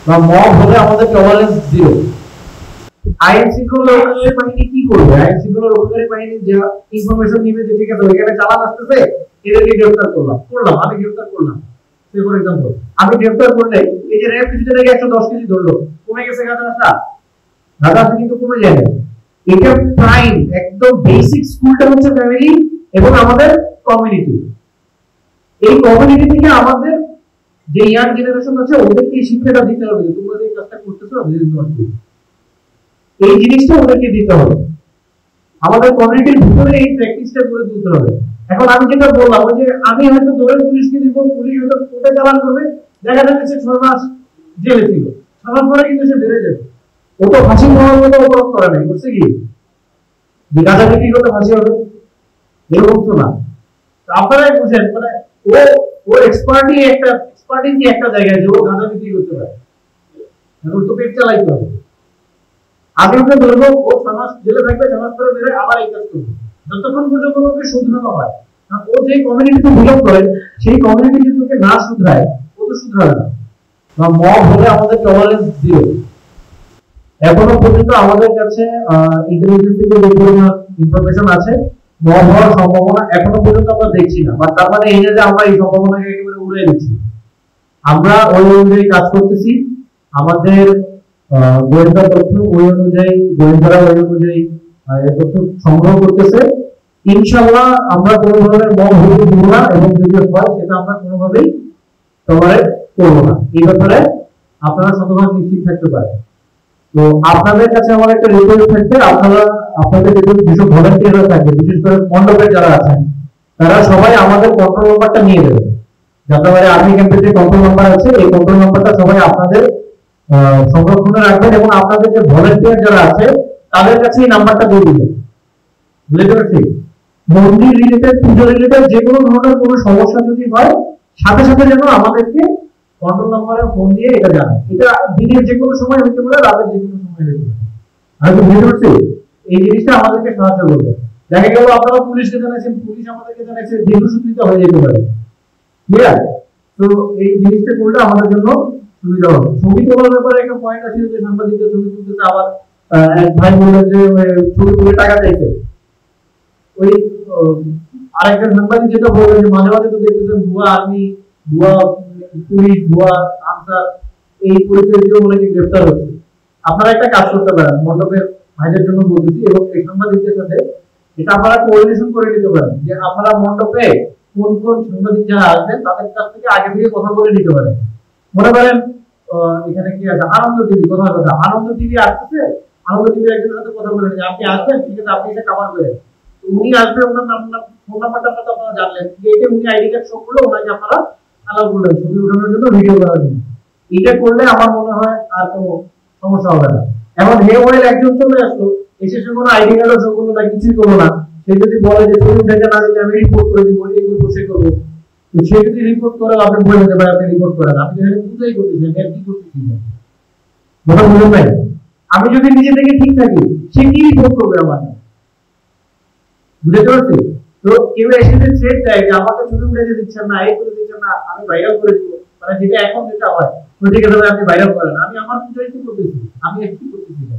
বা মব হলে আমাদের টলারেন্স জিরো। আইন শৃঙ্খলা রক্ষাকারী বাহিনী কি করবে? আইন শৃঙ্খলা রক্ষাকারী বাহিনী যে ইনফরমেশন নিবে যে ঠিক আছে ওইখানে চালান আসতেছে, এদেরকে গ্রেফতার করলাম আমি গ্রেফতার করলাম। ফর এক্সাম্পল আমি গ্রেফতার করলে এই যে র্যাব কিছুদিন আগে 110 কেজি ধরলো, কমে গেছে গাঁজা আসা? গাঁজা আসা কিন্তু কমে যায় না। এটা প্রাইম একদম বেসিক স্কুলটা হচ্ছে ফ্যামিলি এবং আমাদের কমিউনিটি। এই কমিউনিটি থেকে আমাদের যে ইয়াং জেনারেশন আছে ওদেরকে এই শিক্ষাটা দিতে হবে যে তোমরা যে কাজটা করতেছো এই জিনিসটা ওদেরকে দিতে হবে। আমাদের কমিউনিটির ভিতরে এই প্র্যাকটিসটা করে তুলতে হবে। এখন আমি যেটা বললাম ওই যে আমি হয়তো ধরে পুলিশকে দিব, পুলিশ হয়তো কোর্টে চালান করবে, দেখা যাচ্ছে সে 6 মাস জেলে ছিল, 6 মাস পরে কিন্তু সে বেড়ে যাবে। ও তো ফাঁসি হওয়ার মতো অপরাধ করে নাই, করছে কি যে গাঁজা বিক্রি করতে ফাঁসি হবে? এরকম তো না। আপনারাই বুঝেন মানে ও ওর এক্সপার্টিং একটা জায়গায় যে ও গাঁজা বিক্রি করতে পারে, ওর তো পেট চালাইতে হবে। আমি ওকে ধরবো, ও 6 মাস জেলে থাকবে, 6 মাস পরে বের হয়ে আবার এই কাজ করবে, যতক্ষণ পর্যন্ত ওকে শুধরানো হয়। ও যে কমিউনিটিতে বিলং করে সেই কমিউনিটি যদি ওকে না শুধরায় ও তো শুধরাবে না। বা মব হলে আমাদের টলারেন্স জিরো। এখনো পর্যন্ত আমাদের কাছে ইন্টেলিজেন্স থেকে যে পরিমাণ ইনফরমেশন আছে মব হওয়ার সম্ভাবনা এখনো পর্যন্ত আমরা দেখছি না, বা তার মানে এই না যে আমরা এই সম্ভাবনাকে একেবারে উড়িয়ে দিচ্ছি। আমরা ওই অনুযায়ী কাজ করতেছি। আমাদের গোয়েন্দা তথ্য ওই অনুযায়ী, গোয়েন্দারা ওই অনুযায়ী তথ্য সংগ্রহ করতেছে। ইনশাআল্লাহ আমরা কোনো ধরনের মব হতে দিব না, এবং যদি হয় সেটা আমরা কোনোভাবেই টলারেট করবো না। এই ব্যাপারে আপনারা শতভাগ নিশ্চিত থাকতে পারেন। তো আপনাদের কাছে আমার একটা রিকোয়েস্ট থাকবে, আপনারা আপনাদের যেসব ভলান্টিয়াররা থাকবে, বিশেষ করে মণ্ডপের যারা আছেন, তারা সবাই আমাদের কন্ট্রোল নাম্বারটা নিয়ে দেবেন। যাত্রাবাড়ি আর্মি ক্যাম্পের যে কন্ট্রোল নাম্বার আছে এই কন্ট্রোল নাম্বারটা সবাই আপনাদের সংরক্ষণে রাখবেন, এবং আপনাদের যে ভলান্টিয়ার যারা আছে তাদের কাছে এই নাম্বারটা দিয়ে দিবেন। বুঝতে পারছি? মন্দির রিলেটেড, পুজো রিলেটেড যে কোনো ধরনের কোনো সমস্যা যদি হয় সাথে সাথে যেন আমাদেরকে কন্ট্রোল নাম্বারে ফোন দিয়ে এটা জানায়। এটা দিনের যে কোনো সময় হতে পারে, রাতের যে কোনো সময় হতে পারে। আমি বুঝতে পারছি এই জিনিসটা আমাদেরকে সাহায্য করবে। দেখা গেল আপনারা পুলিশকে জানাচ্ছেন, পুলিশ আমাদেরকে জানাচ্ছে, দীর্ঘসূত্রিত হয়ে যেতে পারে। ক্লিয়ার? তো এই জিনিসটা করলে আমাদের জন্য সুবিধা হবে। ছবি তোলার ব্যাপারে একটা পয়েন্ট আছে যে সাংবাদিকরা ছবি তুলতেছে, আবার এক ভাই বললেন যে ছবি তুলে টাকা চাইছে। ওই আরেকটা সাংবাদিক যেটা বললেন যে মাঝে মাঝে তো দেখতেছেন ভুয়া আর্মি, ভুয়া পুলিশ, ভুয়া আনসার এই পরিচয় দিয়ে অনেকে গ্রেফতার হচ্ছে। আপনারা একটা কাজ করতে পারেন, মণ্ডপের ভাইদের জন্য বলতেছি, এবং এই সাংবাদিকদের সাথে এটা আপনারা কোঅর্ডিনেশন করে নিতে পারেন যে আপনারা মণ্ডপে কোন কোন সাংবাদিক যারা আসবেন তাদের কাছ থেকে আগে থেকে কথা বলে নিতে পারেন। মনে করেন এখানে কি আছে, আনন্দ টিভি, কথা আনন্দ টিভি আসতেছে, আনন্দ টিভি একজনের সাথে কথা বলে নিয়ে আপনি আসবেন, ঠিক আছে আপনি এটা কভার করেন, উনি আসবে, ওনার ফোন নাম্বারটা আপনারা জানলেন, যে এটা উনি আইডি কার্ড শো করলো, ওনাকে আপনারা অ্যালাউ করলেন ছবি ওঠানোর জন্য, ভিডিও করার জন্য। এটা করলে আমার মনে হয় আর কোনো সমস্যা হবে না। এখন হে ওয়েল একজন চলে আসলো, এসে সে কোনো আইডি কার্ডও শো করলো না, কিছুই করলো না, সে যদি বলে যে ছবি উঠে না দিলে আমি রিপোর্ট করে দিব, এই করবো সে করবো, তো সে যদি রিপোর্ট করে আপনি বলে দিতে পারেন আপনি রিপোর্ট করেন, আমি যেখানে বুঝাই করতেছি আমি আর কি করতেছি না, কথা বুঝুন নাই। আমি যদি নিজে থেকে ঠিক থাকি সে কি রিপোর্ট করবে আমার? বুঝতে পারছি? তো কেউ এসে যে থ্রেট দেয় যে আমাকে ছবি উঠে দিচ্ছেন না, এই করে দিচ্ছেন না, আমি ভাইরাল করে দিব, মানে যেটা এখন যেটা হয়, তো ঠিক আছে আপনি ভাইরাল করেন, আমি আমার পূজাই তো করতেছি, আমি একটু করতেছি না।